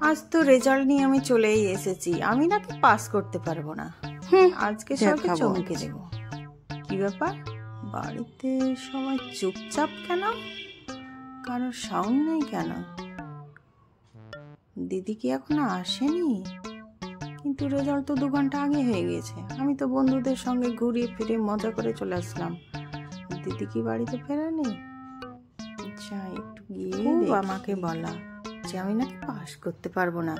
আজ তো রেজাল্ট নিয়ে আমি চলেই এসেছি। আমি নাকি পাস করতে পারবো না। আজকে সবাইকে চমকে দেব। কি ব্যাপার, বাড়িতে সবাই চুপচাপ কেন? কারোর সাউন্ড নেই কেন? দিদি কি এখনো আসেনি? কিন্তু রেজাল্ট তো 2 ঘন্টা আগে হয়ে গেছে। আমি তো বন্ধুদের সঙ্গে ঘুরিয়ে ফিরে মজা করে চলে আসলাম। দিদি কি বাড়িতে ফেরেনি? যাই একটু গিয়ে আমাকে বলা যে আমি নাকি পাস করতে পারবো না।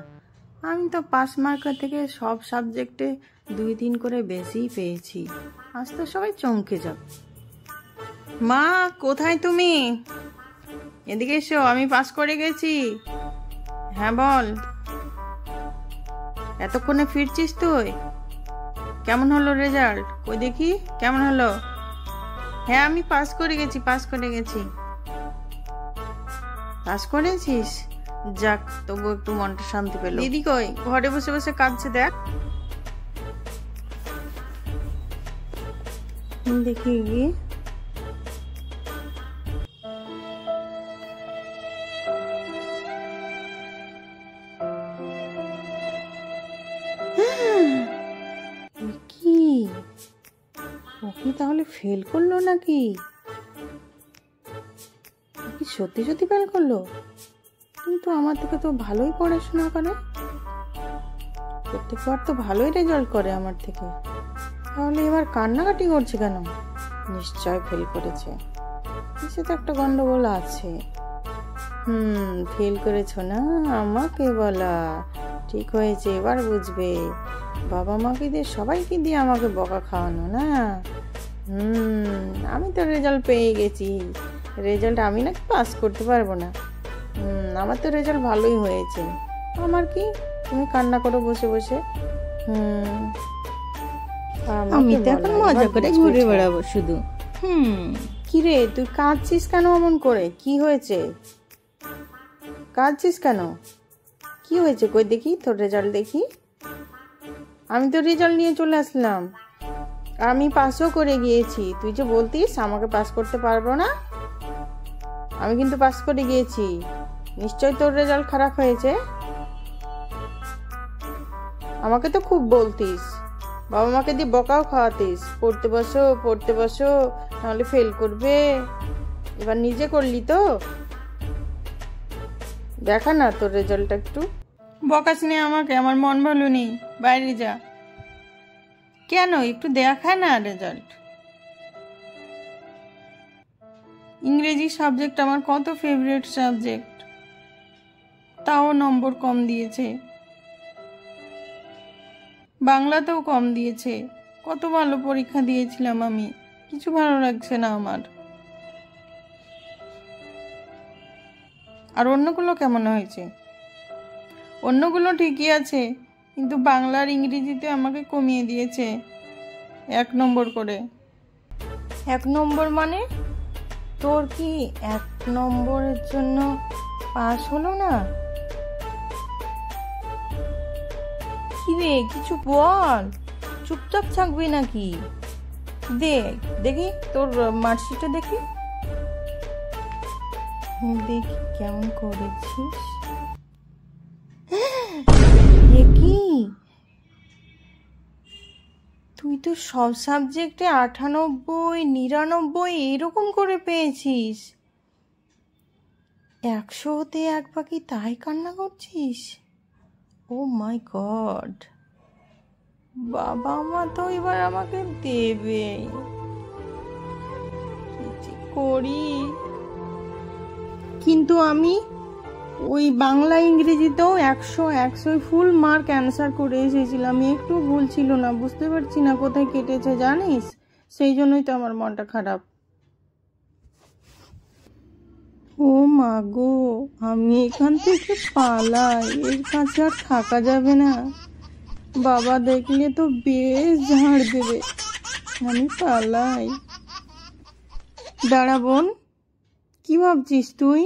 আমি তো পাস মার্কার থেকে সব সাবজেক্টে 2-3 করে বেশি পেয়েছি। আজ তো সবাই চমকে যাবে। মা, কোথায় তুমি? এদিকে এসো, আমি পাস করে গেছি। হ্যাঁ বল, এতক্ষণে ফিরছিস তুই? কেমন হলো রেজাল্ট? কই দেখি কেমন হলো। হ্যাঁ, আমি পাস করে গেছি। পাস করেছিস? যাক, তবু একটু মনটা শান্তি পেল। দিদি কই? ঘরে বসে বসে কাঁদছে, দেখ। দেখি গিয়ে। কি ও কি তাহলে ফেল করলো নাকি? কি সত্যি সত্যি ফেল করলো? কিন্তু আমার থেকে তো ভালোই পড়াশোনা করে, প্রত্যেকবার তো ভালোই রেজাল্ট করে আমার থেকে। তাহলে এবার কান্নাকাটি করছে কেন? নিশ্চয় ফেল করেছে। কিছু তো একটা গন্ডগোল আছে। ফেল করেছো না, আমাকে বলা। ঠিক হয়েছে, এবার বুঝবে। বাবা মাকে দিয়ে সবাইকে দিয়ে আমাকে বকা খাওয়ানো না। আমি তো রেজাল্ট পেয়ে গেছি। রেজাল্ট আমি নাকি পাস করতে পারবো না? আমার তো রেজাল্ট ভালোই হয়েছে। আমার কি, তুমি কান্না করো বসে বসে। আমি তো এখন মজা করে ঘুরে বেড়াবো শুধু। কিরে, তুই কাঁদছিস কেন এমন করে? কি হয়েছে? কাঁদছিস কেন? কি হয়েছে? কই দেখি তোর রেজাল্ট দেখি। আমি তো রেজাল্ট নিয়ে চলে আসলাম। আমি পাসও করে গিয়েছি। তুই যে বলতিস আমাকে পাস করতে পারবো না, আমি কিন্তু পাস করে গিয়েছি। নিশ্চয় তোর রেজাল্ট খারাপ হয়েছে। আমাকে তো খুব বলতিস, বাবা মাকে দিয়ে বকাও খাওয়াতিস, পড়তে বসো নাহলে ফেল করবে। এবার নিজে করলি তো? দেখা না তোর রেজাল্টটা একটু। বকাস নি আমাকে, আমার মন ভালো নেই। বাইরে যা। কেন, একটু দেখা না রেজাল্ট। ইংরেজি সাবজেক্ট আমার কত ফেভারিট সাবজেক্ট, তাও নম্বর কম দিয়েছে। বাংলাতেও কম দিয়েছে। কত ভালো পরীক্ষা দিয়েছিলাম আমি, কিছু ভালো লাগছে না আমার। আর অন্যগুলো কেমন হয়েছে? অন্যগুলো ঠিকই আছে, কিন্তু বাংলার ইংরেজিতে আমাকে কমিয়ে দিয়েছে 1 নম্বর করে। 1 নম্বর মানে? তোর কি 1 নম্বরের জন্য পাস হলো না? কি রে, কিছু বল, চুপচাপ থাকবি নাকি? দেখি তোর মার্কশিটে দেখি কেমন করেছিস। কি, তুই তো সব সাবজেক্টে 98, 99 এরকম করে পেয়েছিস। 100 হতে 1 বাকি, তাই কান্না করছিস? ও মাই গড, বাবা মা তো এবার আমাকে দেবে। কি করি? কিন্তু আমি ওই বাংলা ইংরেজিতেও 100 ফুল মার্ক অ্যান্সার করে এসেছিলাম। একটু ভুল ছিল না। বুঝতে পারছি না কোথায় কেটেছে জানিস, সেই জন্যই তো আমার মনটা খারাপ। ও মা গো, আমি এখান থেকে পালাই, এর কাছে আর থাকা যাবে না। বাবা দেখলে তো বেশ ঝাড় দেবে। আমি পালাই। দাঁড়া বোন, কি ভাবছিস তুই?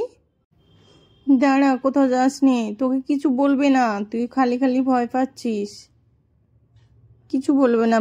দাঁড়া, কোথাও যাস নে। তোকে কিছু বলবে না, তুই খালি খালি ভয় পাচ্ছিস। কিছু বলবে না।